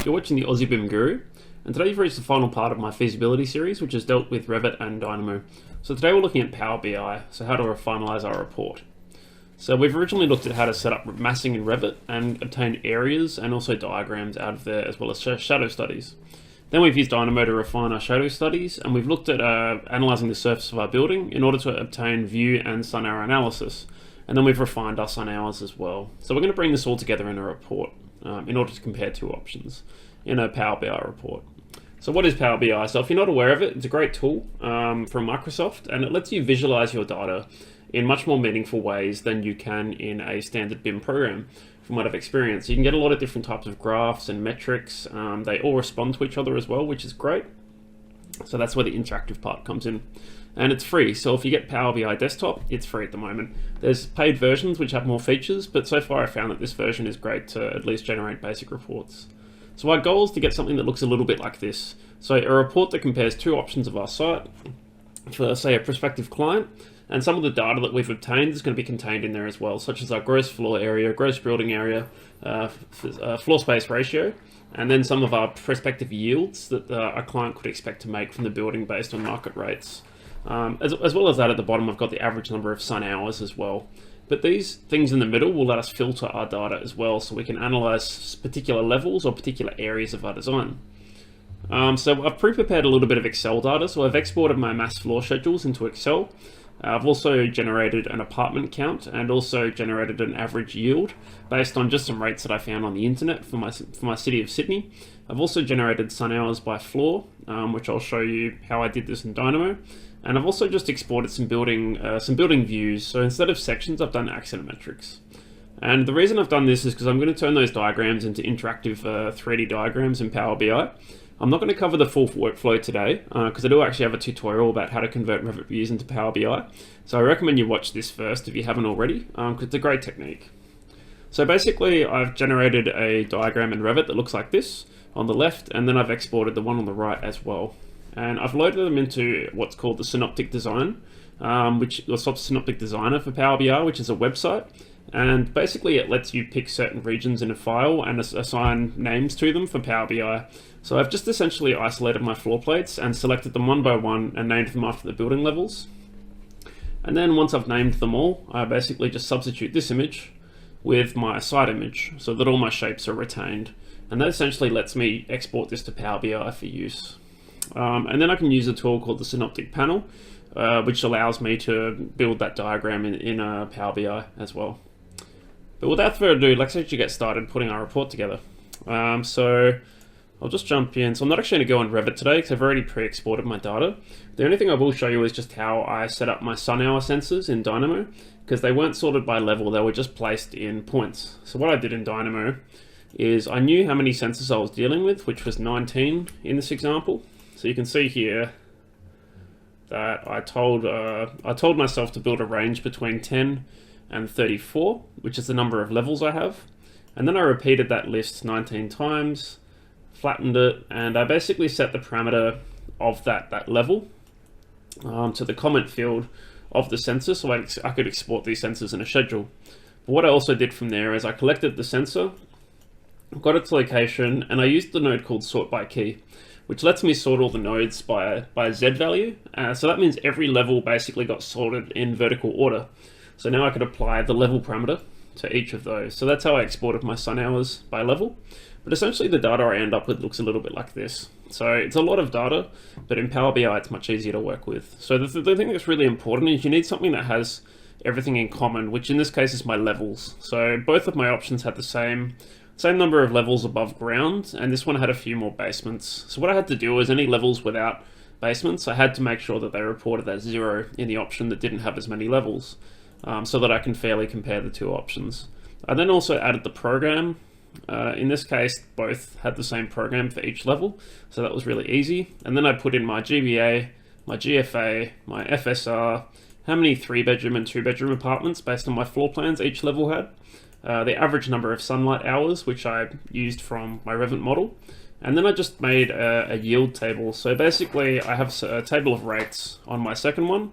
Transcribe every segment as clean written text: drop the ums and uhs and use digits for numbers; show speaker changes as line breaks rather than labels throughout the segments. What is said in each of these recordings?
You're watching the Aussie BIM Guru, and today you've reached the final part of my feasibility series, which has dealt with Revit and Dynamo. So today we're looking at Power BI, so how to finalize our report. So we've originally looked at how to set up massing in Revit and obtain areas and also diagrams out of there, as well as shadow studies. Then we've used Dynamo to refine our shadow studies, and we've looked at analyzing the surface of our building in order to obtain view and sun hour analysis. And then we've refined our sun hours as well. So we're going to bring this all together in a report in order to compare two options in a Power BI report. So what is Power BI? So if you're not aware of it, it's a great tool from Microsoft, and it lets you visualize your data in much more meaningful ways than you can in a standard BIM program. From what I've experienced, you can get a lot of different types of graphs and metrics. They all respond to each other as well, which is great. So that's where the interactive part comes in. And it's free, so if you get Power BI Desktop, it's free at the moment. There's paid versions which have more features, but so far I found that this version is great to at least generate basic reports. So our goal is to get something that looks a little bit like this. So a report that compares two options of our site for, say, a prospective client, and some of the data that we've obtained is going to be contained in there as well, such as our gross floor area, gross building area, floor space ratio, and then some of our prospective yields that our client could expect to make from the building based on market rates. As well as that, at the bottom I've got the average number of sun hours as well. But these things in the middle will let us filter our data as well, so we can analyze particular levels or particular areas of our design. So I've pre-prepared a little bit of Excel data, so I've exported my mass floor schedules into Excel. I've also generated an apartment count and also generated an average yield based on just some rates that I found on the internet for my city of Sydney. I've also generated sun hours by floor, which I'll show you how I did this in Dynamo. And I've also just exported some building views. So instead of sections, I've done axonometrics. And the reason I've done this is because I'm going to turn those diagrams into interactive 3D diagrams in Power BI. I'm not going to cover the full workflow today because I do actually have a tutorial about how to convert Revit views into Power BI. So I recommend you watch this first if you haven't already, because it's a great technique. So basically, I've generated a diagram in Revit that looks like this on the left, and then I've exported the one on the right as well. And I've loaded them into what's called the Synoptic Design, Synoptic Designer for Power BI, which is a website. And basically it lets you pick certain regions in a file and assign names to them for Power BI. So I've just essentially isolated my floor plates and selected them one by one and named them after the building levels. And then once I've named them all, I basically just substitute this image with my site image so that all my shapes are retained. And that essentially lets me export this to Power BI for use. And then I can use a tool called the Synoptic Panel, which allows me to build that diagram in Power BI as well. But without further ado, let's actually get started putting our report together. So I'll just jump in. So I'm not actually going to go on Revit today because I've already pre-exported my data. The only thing I will show you is just how I set up my sun hour sensors in Dynamo, because they weren't sorted by level, they were just placed in points. So what I did in Dynamo is I knew how many sensors I was dealing with, which was 19 in this example. So you can see here that I told myself to build a range between 10 and 34, which is the number of levels I have. And then I repeated that list 19 times, flattened it, and I basically set the parameter of that level to the comment field of the sensor, so I could export these sensors in a schedule. But what I also did from there is I collected the sensor, got its location, and I used the node called sort by key, which lets me sort all the nodes by Z value. So that means every level basically got sorted in vertical order. So now I could apply the level parameter to each of those. So that's how I exported my sun hours by level. But essentially the data I end up with looks a little bit like this. So it's a lot of data, but in Power BI it's much easier to work with. So the thing that's really important is you need something that has everything in common, which in this case is my levels. So both of my options had the same number of levels above ground, and this one had a few more basements. So what I had to do was any levels without basements, I had to make sure that they reported as 0 in the option that didn't have as many levels, so that I can fairly compare the two options. I then also added the program. In this case, both had the same program for each level, so that was really easy. And then I put in my GBA, my GFA, my FSR, how many 3-bedroom and 2-bedroom apartments based on my floor plans each level had, the average number of sunlight hours, which I used from my Revit model. And then I just made a yield table. So basically I have a table of rates on my second one.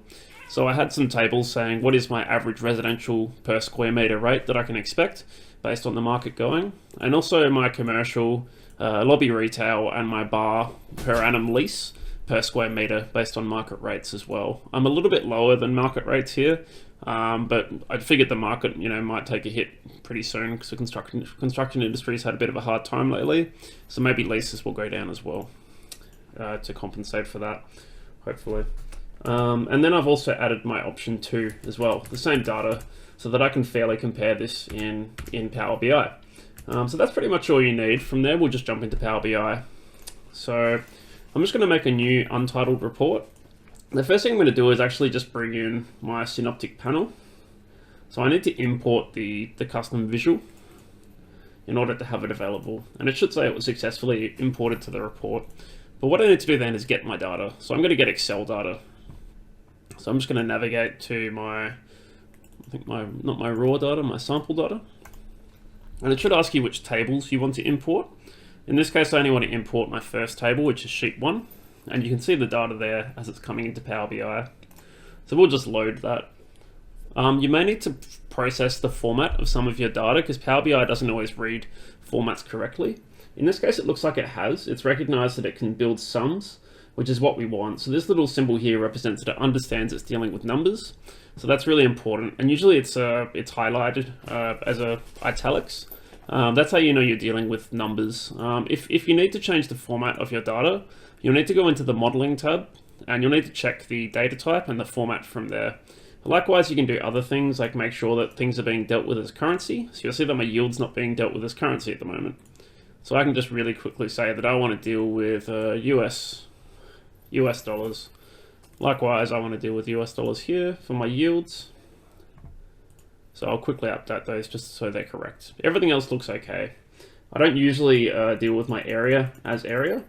So I had some tables saying what is my average residential per square meter rate that I can expect based on the market going. And also my commercial lobby retail, and my bar per annum lease per square meter based on market rates as well. I'm a little bit lower than market rates here, but I figured the market, might take a hit pretty soon because the construction industry's had a bit of a hard time lately. So maybe leases will go down as well to compensate for that, hopefully. And then I've also added my option 2 as well, the same data, so that I can fairly compare this in Power BI. So that's pretty much all you need. From there, we'll just jump into Power BI. So I'm just going to make a new untitled report. The first thing I'm going to do is actually just bring in my Synoptic panel. So I need to import the custom visual in order to have it available. And it should say it was successfully imported to the report. But what I need to do then is get my data. So I'm going to get Excel data. So I'm just going to navigate to not my raw data, my sample data. And it should ask you which tables you want to import. In this case, I only want to import my first table, which is sheet 1. And you can see the data there as it's coming into Power BI. So we'll just load that. You may need to process the format of some of your data because Power BI doesn't always read formats correctly. In this case, it looks like it has. It's recognized that it can build sums, which is what we want. So this little symbol here represents that it understands it's dealing with numbers. So that's really important. And usually it's highlighted as a italics. That's how you know you're dealing with numbers. If you need to change the format of your data, you'll need to go into the modeling tab and you'll need to check the data type and the format from there. Likewise, you can do other things like make sure that things are being dealt with as currency. So you'll see that my yield's not being dealt with as currency at the moment. So I can just really quickly say that I want to deal with US dollars. Likewise, I want to deal with US dollars here for my yields. So I'll quickly update those just so they're correct. Everything else looks okay. I don't usually deal with my area as area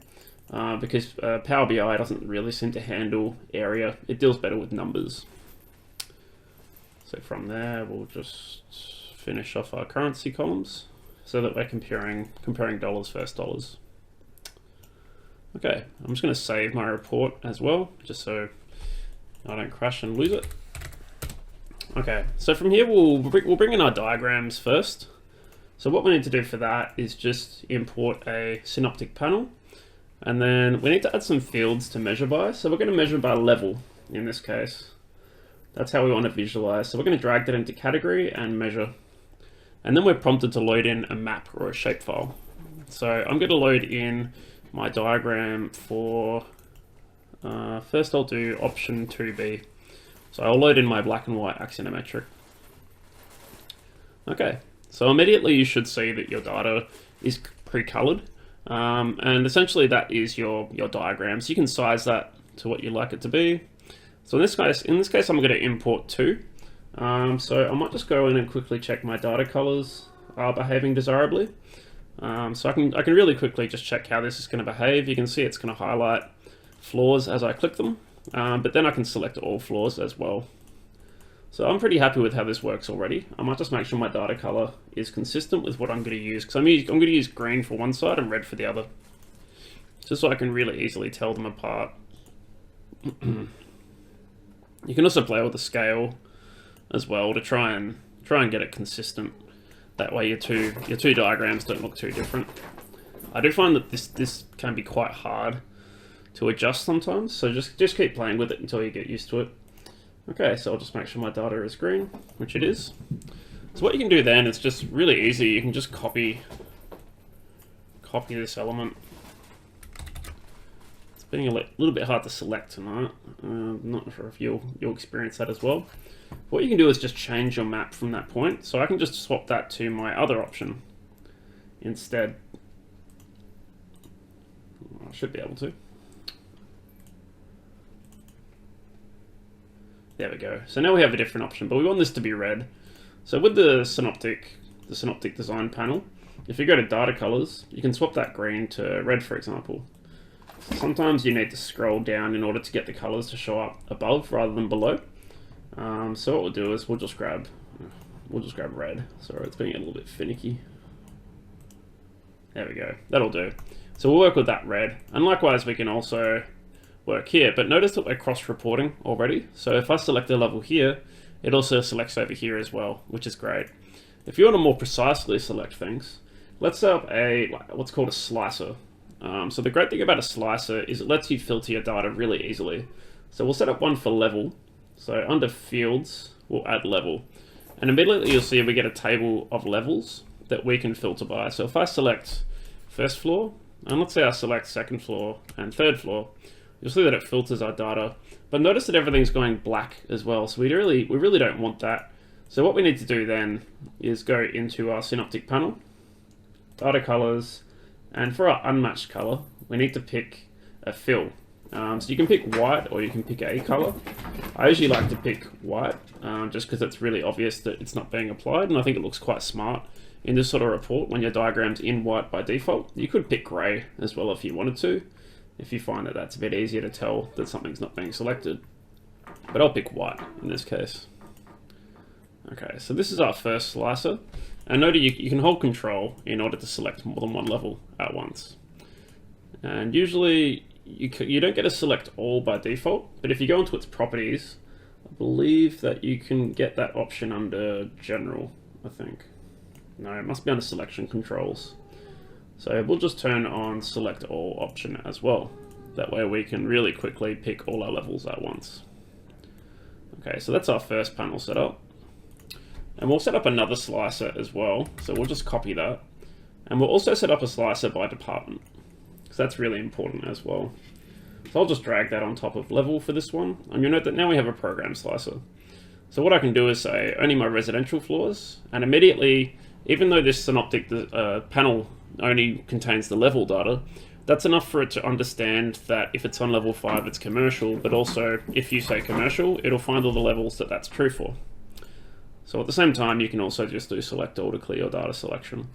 because Power BI doesn't really seem to handle area. It deals better with numbers. So from there, we'll just finish off our currency columns so that we're comparing dollars versus dollars. Okay, I'm just going to save my report as well, just so I don't crash and lose it. Okay, so from here we'll bring in our diagrams first. So what we need to do for that is just import a Synoptic panel, and then we need to add some fields to measure by. So we're going to measure by level in this case. That's how we want to visualize. So we're going to drag that into category and measure. And then we're prompted to load in a map or a shapefile. So I'm going to load in my diagram for, first I'll do option 2B. So I'll load in my black and white axonometric. Okay, so immediately you should see that your data is pre-colored. And essentially that is your diagram. So you can size that to what you like it to be. So in this case, I'm going to import 2. So I might just go in and quickly check my data colors are behaving desirably. So I can really quickly just check how this is going to behave. You can see it's going to highlight floors as I click them, but then I can select all floors as well. So I'm pretty happy with how this works already. I might just make sure my data color is consistent with what I'm going to use, because I'm going to use green for one side and red for the other, just so I can really easily tell them apart. You can also play with the scale as well to try and get it consistent. That way your two diagrams don't look too different. I do find that this can be quite hard to adjust sometimes, so just keep playing with it until you get used to it. Okay, so I'll just make sure my data is green, which it is. So what you can do then is just really easy. You can just copy this element. It's being a little bit hard to select tonight. I'm not sure if you'll experience that as well. What you can do is just change your map from that point. So I can just swap that to my other option instead. I should be able to. There we go. So now we have a different option, but we want this to be red. So with the Synoptic Design panel, if you go to data colors, you can swap that green to red, for example. Sometimes you need to scroll down in order to get the colors to show up above rather than below. So what we'll do is we'll just grab red. Sorry, it's being a little bit finicky. There we go. That'll do. So we'll work with that red, and likewise we can also work here. But notice that we're cross-reporting already. So if I select a level here, it also selects over here as well, which is great. If you want to more precisely select things,
let's set up a what's called a slicer. So the great thing about a slicer is it lets you filter your data really easily. So we'll set up one for level. So under fields, we'll add level. And immediately you'll see we get a table of levels that we can filter by. So if I select first floor, and let's say I select second floor and third floor, you'll see that it filters our data. But notice that everything's going black as well. So we really don't want that. So what we need to do then is go into our Synoptic panel, data colors, and for our unmatched color, we need to pick a fill. So you can pick white or you can pick a color. I usually like to pick white just because it's really obvious that it's not being applied, and I think it looks quite smart in this sort of report when your diagram's in white by default. You could pick gray as well if you wanted to, if you find that that's a bit easier to tell that something's not being selected. But I'll pick white in this case. Okay, so this is our first slicer. And note you can hold control in order to select more than one level at once. And usually you don't get to select all by default, but if you go into its properties, I believe that you can get that option under general, I think. No, it must be under selection controls. So we'll just turn on select all option as well. That way we can really quickly pick all our levels at once. Okay, so that's our first panel set up. And we'll set up another slicer as well. So we'll just copy that. And we'll also set up a slicer by department, because that's really important as well. So I'll just drag that on top of level for this one. And you'll note that now we have a program slicer. So what I can do is say only my residential floors, and immediately, even though this Synoptic panel only contains the level data, that's enough for it to understand that if it's on level 5, it's commercial, but also if you say commercial, it'll find all the levels that that's true for. So at the same time, you can also just do select all to clear your data selection.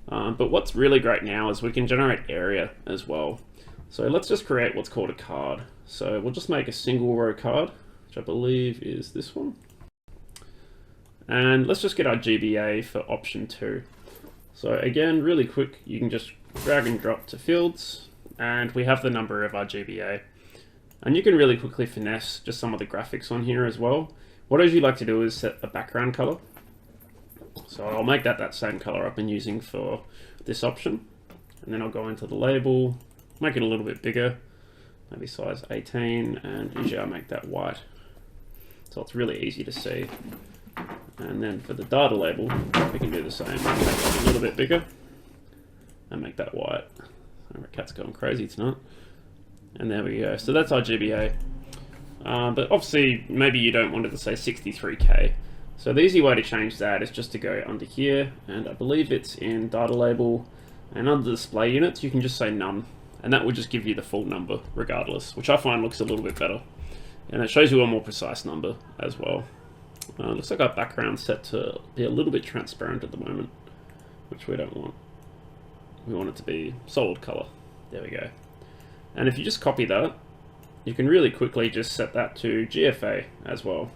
But what's really great now is we can generate area as well. So let's just create what's called a card. So we'll just make a single row card, which I believe is this one. And let's just get our GBA for option 2. So again, really quick, you can just drag and drop to fields, and we have the number of our GBA. And you can really quickly finesse just some of the graphics on here as well. What I usually like to do is set a background color. So I'll make that same color I've been using for this option. And then I'll go into the label, make it a little bit bigger, maybe size 18, and usually I make that white. So it's really easy to see. And then for the data label, we can do the same. Make it a little bit bigger and make that white. Our cat's going crazy tonight. And there we go. So that's our GBA. But obviously, maybe you don't want it to say 63K. So the easy way to change that is just to go under here, and I believe it's in data label, and under display units, you can just say none. And that will just give you the full number regardless, which I find looks a little bit better. And it shows you a more precise number as well. Looks like our background's set to be a little bit transparent at the moment, which we don't want. We want it to be solid color. There we go. And if you just copy that, you can really quickly just set that to GFA as well.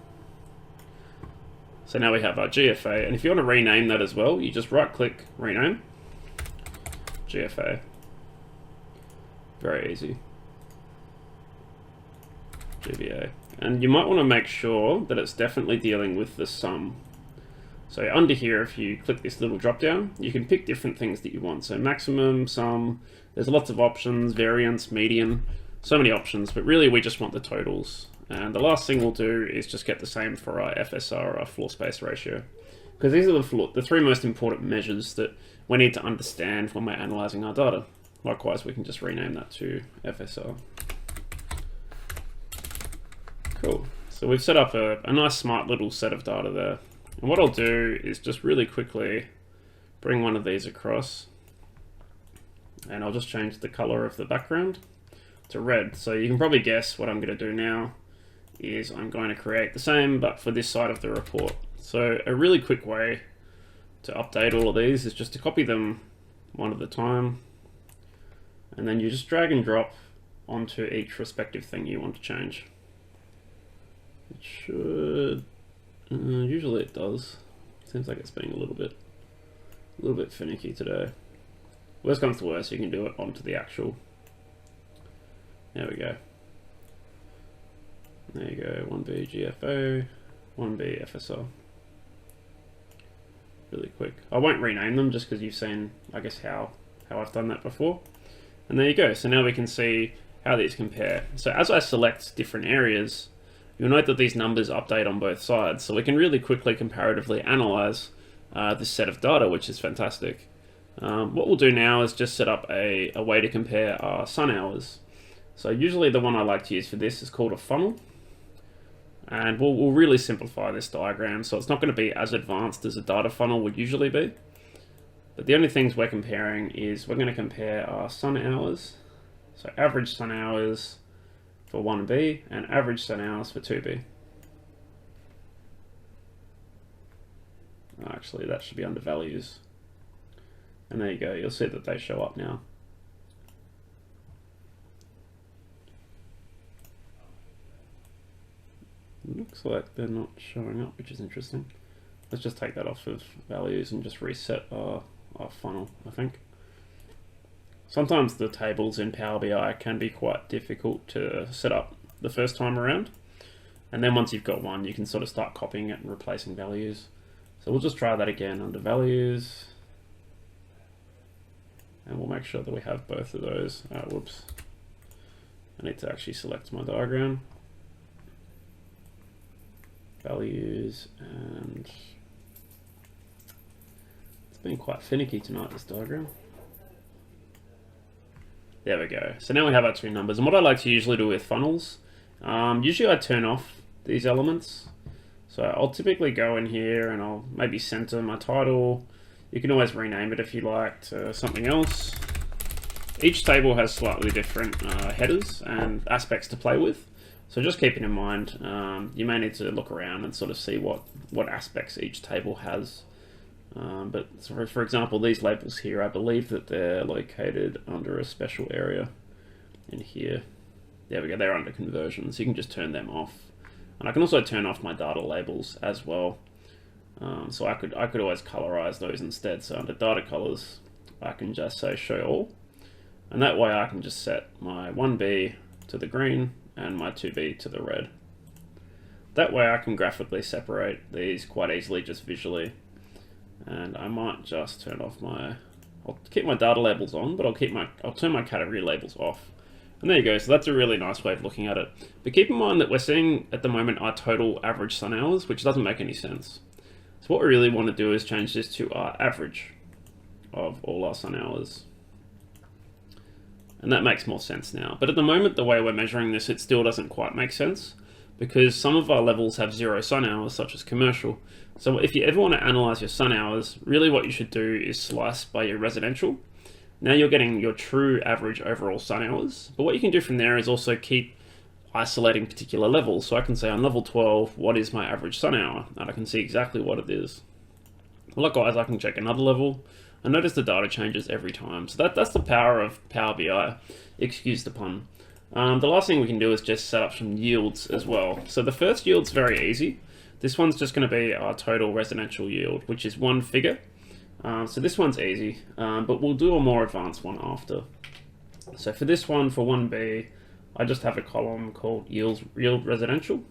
So now we have our GFA, and if you want to rename that as well, you just right click, rename, GFA. Very easy. GBA. And you might want to make sure that it's definitely dealing with the sum. So under here, if you click this little drop down, you can pick different things that you want. So maximum, sum, there's lots of options, variance, median, so many options, but really we just want the totals. And the last thing we'll do is just get the same for our FSR, our floor space ratio. Because these are the three most important measures that we need to understand when we're analyzing our data. Likewise, we can just rename that to FSR. Cool. So we've set up a nice smart little set of data there. And what I'll do is just really quickly bring one of these across. And I'll just change the color of the background to red. So you can probably guess what I'm going to do now is I'm going to create the same, but for this side of the report. So a really quick way to update all of these is just to copy them one at a time. And then you just drag and drop onto each respective thing you want to change. It should, usually it does. Seems like it's being a little bit finicky today. Worst comes to worst, you can do it onto the actual. There we go. There you go, 1B GFO, 1B FSR. really quick. I won't rename them just because you've seen, I guess, how I've done that before. And there you go. So now we can see how these compare. So as I select different areas, you'll note that these numbers update on both sides. So we can really quickly comparatively analyze this set of data, which is fantastic. What we'll do now is just set up a way to compare our sun hours. So usually the one I like to use for this is called a funnel. And we'll really simplify this diagram, so it's not going to be as advanced as a data funnel would usually be. But the only things we're comparing is we're going to compare our sun hours, so average sun hours for 1B and average sun hours for 2B. Actually, that should be under values. And there you go, you'll see that they show up now. Looks like they're not showing up, which is interesting. Let's just take that off of values and just reset our funnel, I think. Sometimes the tables in Power BI can be quite difficult to set up the first time around. And then once you've got one, you can sort of start copying it and replacing values. So we'll just try that again under values. And we'll make sure that we have both of those. Whoops. I need to actually select my diagram. Values, and it's been quite finicky tonight, this diagram. There we go. So now we have our two numbers. And what I like to usually do with funnels, usually I turn off these elements. So I'll typically go in here and I'll maybe center my title. You can always rename it if you like to something else. Each table has slightly different headers and aspects to play with. So just keeping in mind, you may need to look around and sort of see what aspects each table has. But for example, these labels here, I believe that they're located under a special area in here. There we go, they're under conversions. You can just turn them off. And I can also turn off my data labels as well. So I could always colorize those instead. So under data colors, I can just say show all. And that way I can just set my 1B to the green and my 2B to the red. That way I can graphically separate these quite easily just visually. And I might just turn off I'll keep my data labels on, but I'll turn my category labels off. And there you go, so that's a really nice way of looking at it. But keep in mind that we're seeing at the moment our total average sun hours, which doesn't make any sense. So what we really want to do is change this to our average of all our sun hours. And that makes more sense now. But at the moment, the way we're measuring this, it still doesn't quite make sense because some of our levels have 0 sun hours, such as commercial. So if you ever want to analyze your sun hours, really what you should do is slice by your residential. Now you're getting your true average overall sun hours. But what you can do from there is also keep isolating particular levels. So I can say on level 12, what is my average sun hour? And I can see exactly what it is. Likewise, I can check another level. And notice the data changes every time. So that's the power of Power BI, excuse the pun. The last thing we can do is just set up some yields as well. So the first yield's very easy. This one's just going to be our total residential yield, which is one figure. So this one's easy, but we'll do a more advanced one after. So for this one, for 1B, I just have a column called yield residential.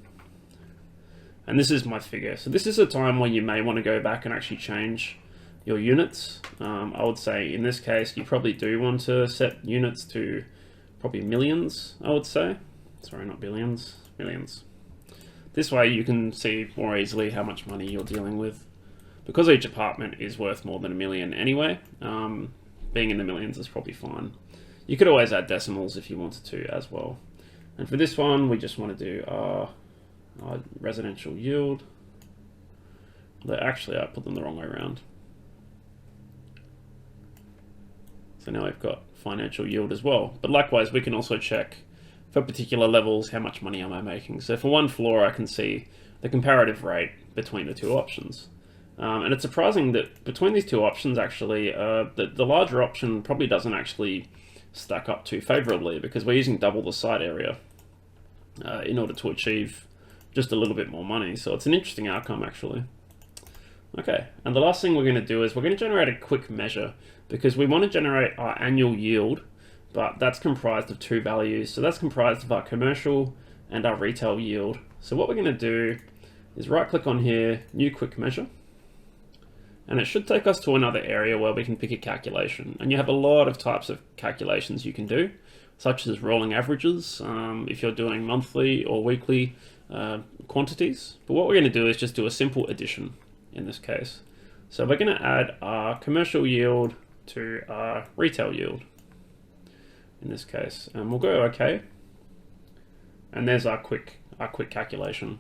And this is my figure. So this is a time where you may want to go back and actually change your units. I would say in this case, you probably do want to set units to probably millions, I would say. Sorry, not billions, millions. This way you can see more easily how much money you're dealing with. Because each apartment is worth more than $1 million anyway, being in the millions is probably fine. You could always add decimals if you wanted to as well. And for this one, we just want to do our residential yield. Actually, I put them the wrong way around. So now we've got financial yield as well. But likewise, we can also check for particular levels, how much money am I making? So for one floor, I can see the comparative rate between the two options. And it's surprising that between these two options, actually, the larger option probably doesn't actually stack up too favorably because we're using double the site area in order to achieve just a little bit more money. So it's an interesting outcome, actually. Okay, and the last thing we're going to do is we're going to generate a quick measure because we want to generate our annual yield, but that's comprised of two values. So that's comprised of our commercial and our retail yield. So what we're going to do is right click on here, new quick measure. And it should take us to another area where we can pick a calculation. And you have a lot of types of calculations you can do, such as rolling averages, if you're doing monthly or weekly quantities. But what we're going to do is just do a simple addition in this case. So we're going to add our commercial yield to our retail yield in this case. And we'll go OK. And there's our quick calculation.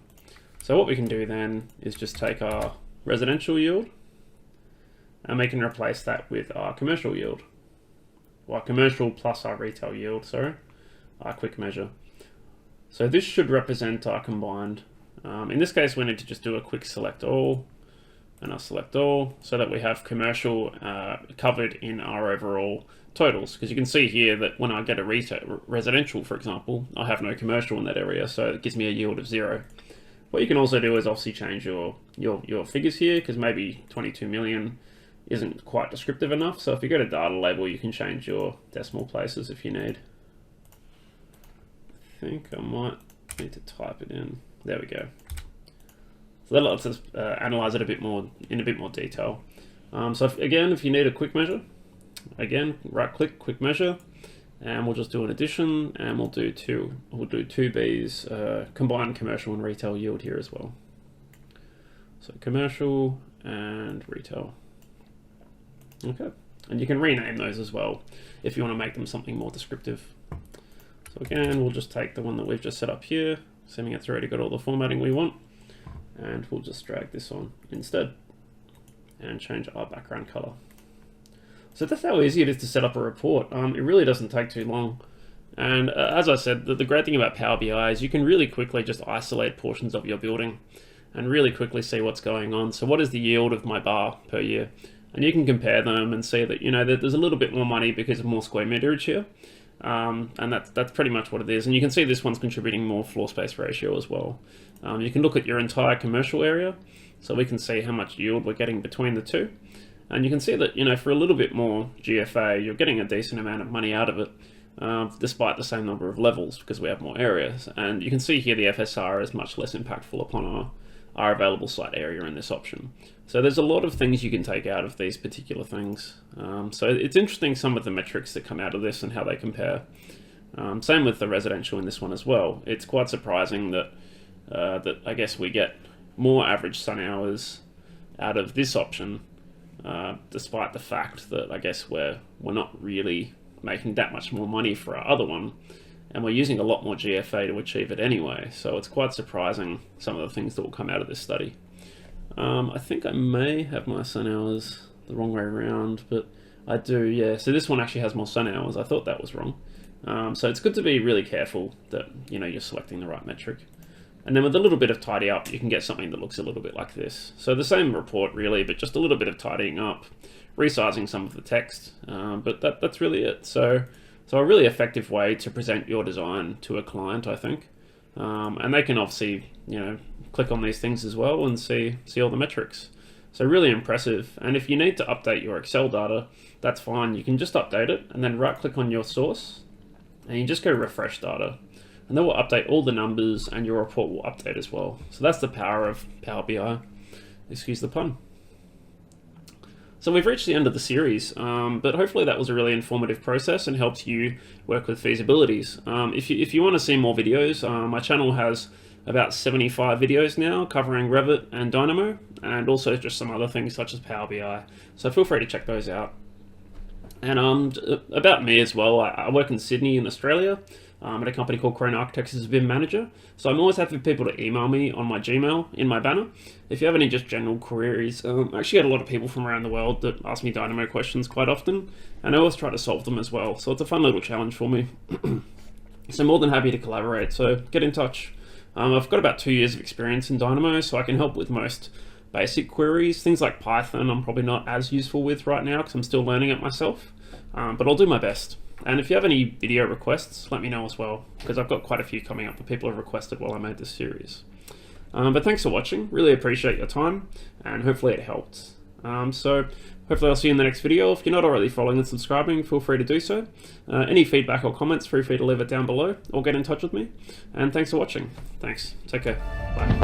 So what we can do then is just take our residential yield and we can replace that with our commercial yield. Well, our commercial plus our retail yield, sorry, our quick measure. So this should represent our combined. In this case, we need to just do a quick select all, and I'll select all so that we have commercial covered in our overall totals. Because you can see here that when I get a residential, for example, I have no commercial in that area, so it gives me a yield of 0. What you can also do is obviously change your figures here, because maybe 22 million isn't quite descriptive enough. So if you go to data label, you can change your decimal places if you need. I think I might need to type it in. There we go. So that lets us analyze it a bit more in a bit more detail. So if you need a quick measure, again, right click, quick measure, and we'll just do an addition, and we'll do 2B's combined commercial and retail yield here as well. So commercial and retail. Okay, and you can rename those as well if you want to make them something more descriptive. So again, we'll just take the one that we've just set up here, assuming it's already got all the formatting we want, and we'll just drag this on instead and change our background color. So that's how easy it is to set up a report. It really doesn't take too long. And as I said, the great thing about Power BI is you can really quickly just isolate portions of your building and really quickly see what's going on. So what is the yield of my bar per year? And you can compare them and see that, that there's a little bit more money because of more square meterage here. And that's pretty much what it is. And you can see this one's contributing more floor space ratio as well. You can look at your entire commercial area, so we can see how much yield we're getting between the two. And you can see that, for a little bit more GFA, you're getting a decent amount of money out of it, despite the same number of levels, because we have more areas. And you can see here the FSR is much less impactful upon our available site area in this option. So there's a lot of things you can take out of these particular things. So it's interesting some of the metrics that come out of this and how they compare. Same with the residential in this one as well. It's quite surprising that I guess we get more average sun hours out of this option, despite the fact that I guess we're not really making that much more money for our other one, and we're using a lot more GFA to achieve it anyway. So it's quite surprising some of the things that will come out of this study. I think I may have my sun hours the wrong way around, but I do, yeah. So this one actually has more sun hours. I thought that was wrong. So it's good to be really careful that you're selecting the right metric. And then with a little bit of tidy up, you can get something that looks a little bit like this. So the same report really, but just a little bit of tidying up, resizing some of the text, but that's really it. So a really effective way to present your design to a client, I think. And they can obviously, click on these things as well and see all the metrics. So really impressive. And if you need to update your Excel data, that's fine. You can just update it and then right click on your source and you just go refresh data. And that will update all the numbers and your report will update as well. So that's the power of Power BI. Excuse the pun. So we've reached the end of the series, but hopefully that was a really informative process and helps you work with feasibilities. If you want to see more videos, my channel has about 75 videos now covering Revit and Dynamo, and also just some other things such as Power BI. So feel free to check those out. And about me as well, I work in Sydney in Australia at a company called Crane Architects as a BIM manager. So I'm always happy for people to email me on my Gmail in my banner. If you have any just general queries, I actually get a lot of people from around the world that ask me Dynamo questions quite often, and I always try to solve them as well. So it's a fun little challenge for me. So more than happy to collaborate, so get in touch. I've got about 2 years of experience in Dynamo, so I can help with most basic queries. Things like Python I'm probably not as useful with right now because I'm still learning it myself, but I'll do my best. And if you have any video requests, let me know as well, because I've got quite a few coming up that people have requested while I made this series. But thanks for watching, really appreciate your time, and hopefully it helped. So hopefully I'll see you in the next video. If you're not already following and subscribing, feel free to do so. Any feedback or comments, feel free to leave it down below, or get in touch with me. And thanks for watching. Thanks, take care, bye.